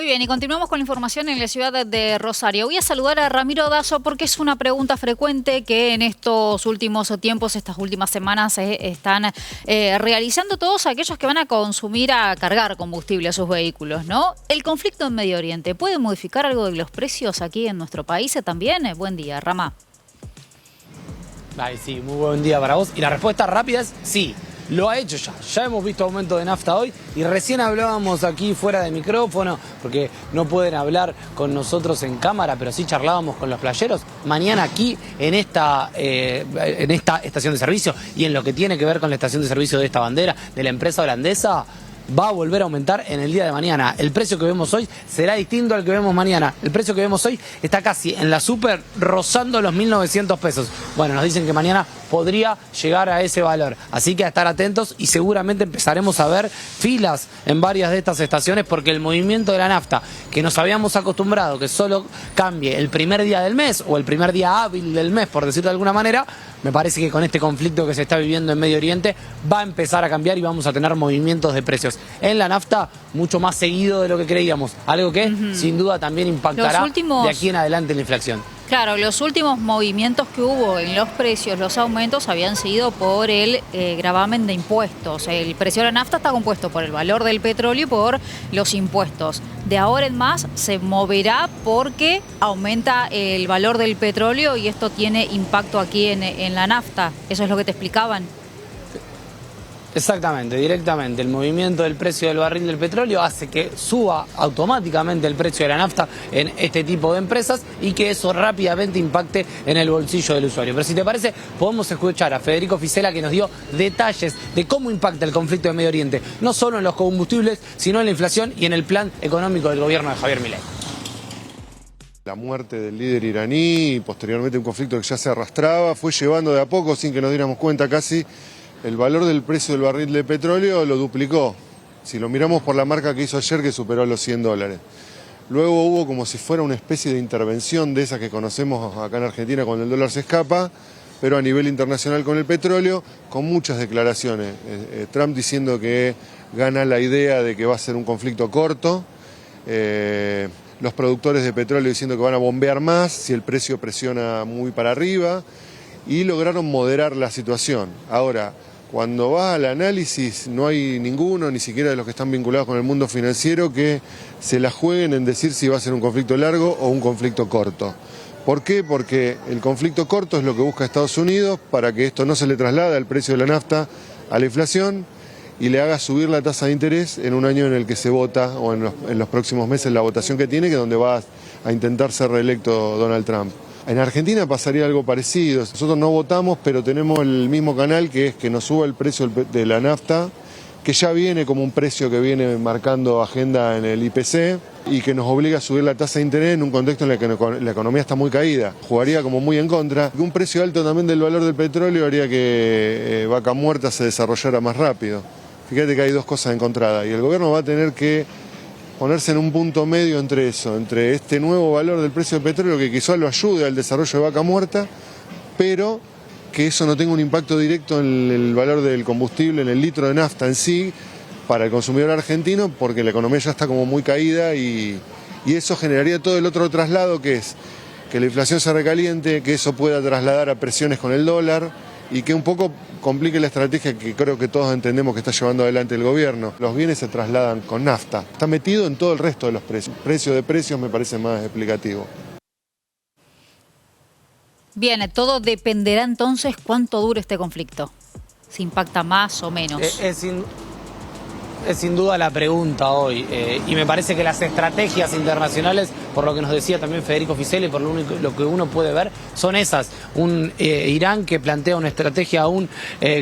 Muy bien, y continuamos con la información en la ciudad de Rosario. Voy a saludar a Ramiro Dazo porque es una pregunta frecuente que en estos últimos tiempos, estas últimas semanas, están realizando todos aquellos que van a consumir, a cargar combustible a sus vehículos, ¿no? ¿El conflicto en Medio Oriente puede modificar algo de los precios aquí en nuestro país también? Buen día, Ramá. Ay, sí, muy buen día para vos. Y la respuesta rápida es sí. Lo ha hecho ya. Ya hemos visto aumento de nafta hoy y recién hablábamos aquí fuera de micrófono, porque no pueden hablar con nosotros en cámara, pero sí charlábamos con los playeros. Mañana aquí en esta estación de servicio y en lo que tiene que ver con la estación de servicio de esta bandera de la empresa holandesa, va a volver a aumentar en el día de mañana. El precio que vemos hoy será distinto al que vemos mañana. El precio que vemos hoy está casi en la super rozando los 1.900 pesos. Bueno, nos dicen que mañana podría llegar a ese valor. Así que a estar atentos y seguramente empezaremos a ver filas en varias de estas estaciones porque el movimiento de la nafta, que nos habíamos acostumbrado que solo cambie el primer día del mes o el primer día hábil del mes, por decirlo de alguna manera, me parece que con este conflicto que se está viviendo en Medio Oriente va a empezar a cambiar y vamos a tener movimientos de precios en la nafta mucho más seguido de lo que creíamos. Algo que sin duda también impactará de aquí en adelante la inflación. Claro, los últimos movimientos que hubo en los precios, los aumentos, habían sido por el gravamen de impuestos. El precio de la nafta está compuesto por el valor del petróleo y por los impuestos. De ahora en más se moverá porque aumenta el valor del petróleo y esto tiene impacto aquí en la nafta. ¿Eso es lo que te explicaban? Exactamente, directamente. El movimiento del precio del barril del petróleo hace que suba automáticamente el precio de la nafta en este tipo de empresas y que eso rápidamente impacte en el bolsillo del usuario. Pero si te parece, podemos escuchar a Federico Fisela, que nos dio detalles de cómo impacta el conflicto de Medio Oriente, no solo en los combustibles, sino en la inflación y en el plan económico del gobierno de Javier Milei. La muerte del líder iraní y posteriormente un conflicto que ya se arrastraba, fue llevando de a poco, sin que nos diéramos cuenta casi, el valor del precio del barril de petróleo lo duplicó. Si lo miramos por la marca que hizo ayer, que superó los $100. Luego hubo como si fuera una especie de intervención de esas que conocemos acá en Argentina cuando el dólar se escapa, pero a nivel internacional con el petróleo, con muchas declaraciones. Trump diciendo que gana la idea de que va a ser un conflicto corto, los productores de petróleo diciendo que van a bombear más si el precio presiona muy para arriba, y lograron moderar la situación. Ahora, cuando va al análisis, no hay ninguno, ni siquiera de los que están vinculados con el mundo financiero, que se la jueguen en decir si va a ser un conflicto largo o un conflicto corto. ¿Por qué? Porque el conflicto corto es lo que busca Estados Unidos para que esto no se le traslade al precio de la nafta a la inflación y le haga subir la tasa de interés en un año en el que se vota, o en los próximos meses la votación que tiene, que es donde va a intentar ser reelecto Donald Trump. En Argentina pasaría algo parecido. Nosotros no votamos, pero tenemos el mismo canal, que es que nos suba el precio de la nafta, que ya viene como un precio que viene marcando agenda en el IPC y que nos obliga a subir la tasa de interés en un contexto en el que la economía está muy caída. Jugaría como muy en contra. Un precio alto también del valor del petróleo haría que Vaca Muerta se desarrollara más rápido. Fíjate que hay dos cosas encontradas y el gobierno va a tener que ponerse en un punto medio entre eso, entre este nuevo valor del precio del petróleo que quizás lo ayude al desarrollo de Vaca Muerta, pero que eso no tenga un impacto directo en el valor del combustible, en el litro de nafta en sí, para el consumidor argentino, porque la economía ya está como muy caída y eso generaría todo el otro traslado, que es que la inflación se recaliente, que eso pueda trasladar a presiones con el dólar y que un poco complique la estrategia que creo que todos entendemos que está llevando adelante el gobierno. Los bienes se trasladan con nafta. Está metido en todo el resto de los precios. Precio de precios me parece más explicativo. Bien, todo dependerá entonces cuánto dure este conflicto. Si impacta más o menos. Es sin duda la pregunta hoy y me parece que las estrategias internacionales, por lo que nos decía también Federico Fisela y por lo que uno puede ver, son esas. Un Irán que plantea una estrategia, un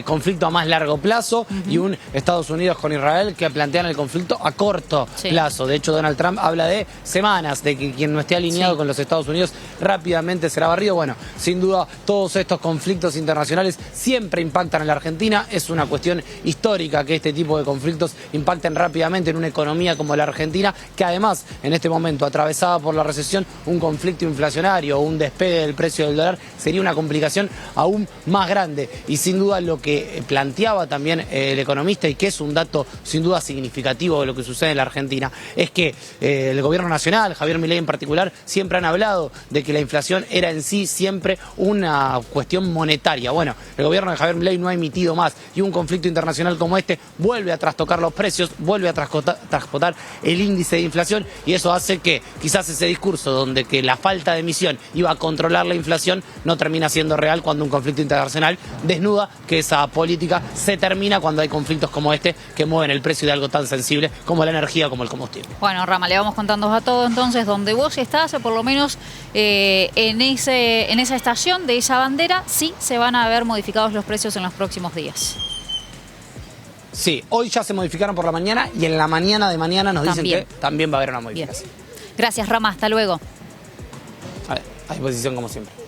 conflicto a más largo plazo y un Estados Unidos con Israel que plantean el conflicto a corto plazo. De hecho, Donald Trump habla de semanas, de que quien no esté alineado con los Estados Unidos rápidamente será barrido. Bueno, sin duda todos estos conflictos internacionales siempre impactan en la Argentina. Es una cuestión histórica que este tipo de conflictos impacten rápidamente en una economía como la Argentina, que además en este momento atravesada por la recesión, un conflicto inflacionario o un despegue del precio del dólar sería una complicación aún más grande. Y sin duda lo que planteaba también el economista, y que es un dato sin duda significativo de lo que sucede en la Argentina, es que el gobierno nacional, Javier Milei en particular, siempre han hablado de que la inflación era en sí siempre una cuestión monetaria. Bueno, el gobierno de Javier Milei no ha emitido más, y un conflicto internacional como este vuelve a trastocar los precios, vuelve a transportar el índice de inflación, y eso hace que quizás ese discurso donde que la falta de emisión iba a controlar la inflación no termina siendo real cuando un conflicto internacional desnuda que esa política se termina cuando hay conflictos como este que mueven el precio de algo tan sensible como la energía, como el combustible. Bueno, Rama, le vamos contando a todos entonces donde vos estás, por lo menos en esa estación de esa bandera, sí se van a ver modificados los precios en los próximos días. Sí, hoy ya se modificaron por la mañana, y en la mañana de mañana nos dicen que también va a haber una modificación. Bien. Gracias, Rama, hasta luego. A disposición como siempre.